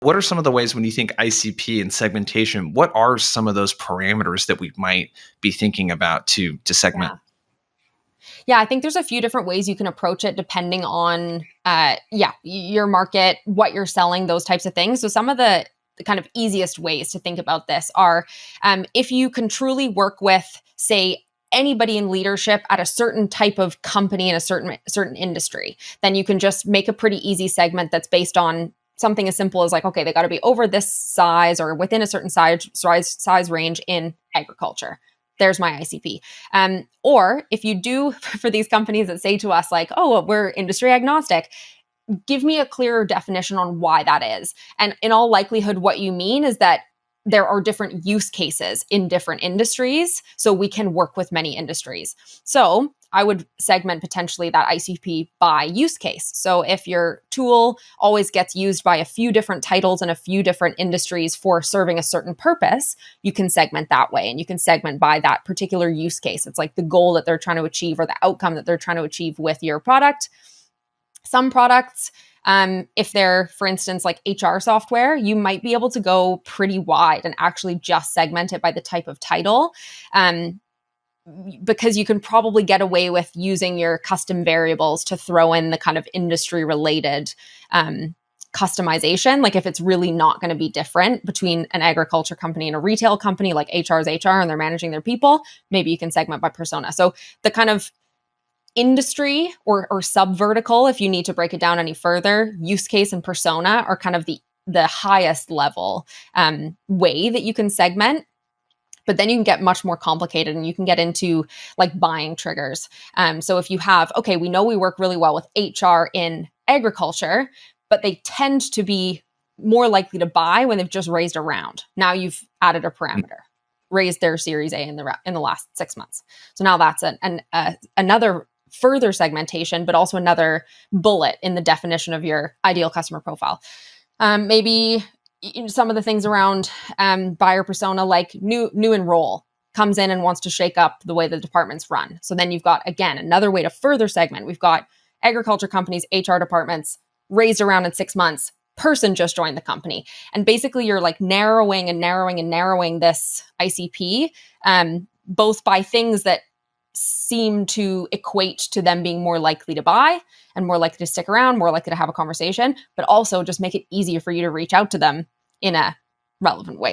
What are some of the ways when you think ICP and segmentation, what are some of those parameters that we might be thinking about to segment? Yeah. Yeah, I think there's a few different ways you can approach it depending on, your market, what you're selling, those types of things. So some of the kind of easiest ways to think about this are if you can truly work with, say, anybody in leadership at a certain type of company in a certain industry, then you can just make a pretty easy segment that's based on something as simple as like, okay, they got to be over this size or within a certain size range in agriculture. There's my ICP. Or if you do, for these companies that say to us like, oh, well, we're industry agnostic, give me a clearer definition on why that is. And in all likelihood, what you mean is that there are different use cases in different industries, so we can work with many industries. So I would segment potentially that ICP by use case. So if your tool always gets used by a few different titles in a few different industries for serving a certain purpose, you can segment that way, and you can segment by that particular use case. It's like the goal that they're trying to achieve or the outcome that they're trying to achieve with your product. Some products, if they're, for instance, like HR software, you might be able to go pretty wide and actually just segment it by the type of title, because you can probably get away with using your custom variables to throw in the kind of industry related customization. Like if it's really not going to be different between an agriculture company and a retail company, like HR is HR and they're managing their people, maybe you can segment by persona. So the kind of industry or sub vertical, if you need to break it down any further, use case and persona are kind of the highest level way that you can segment. But then you can get much more complicated and you can get into like buying triggers. So if you have, okay, we know we work really well with HR in agriculture, but they tend to be more likely to buy when they've just raised a round. Now you've added a parameter, raised their Series A in the last 6 months. So now that's another further segmentation, but also another bullet in the definition of your ideal customer profile. Maybe some of the things around buyer persona, like new enroll, comes in and wants to shake up the way the departments run. So then you've got, again, another way to further segment. We've got agriculture companies, HR departments, raised around in 6 months, person just joined the company. And basically you're like narrowing this ICP, both by things that seem to equate to them being more likely to buy and more likely to stick around, more likely to have a conversation, but also just make it easier for you to reach out to them in a relevant way.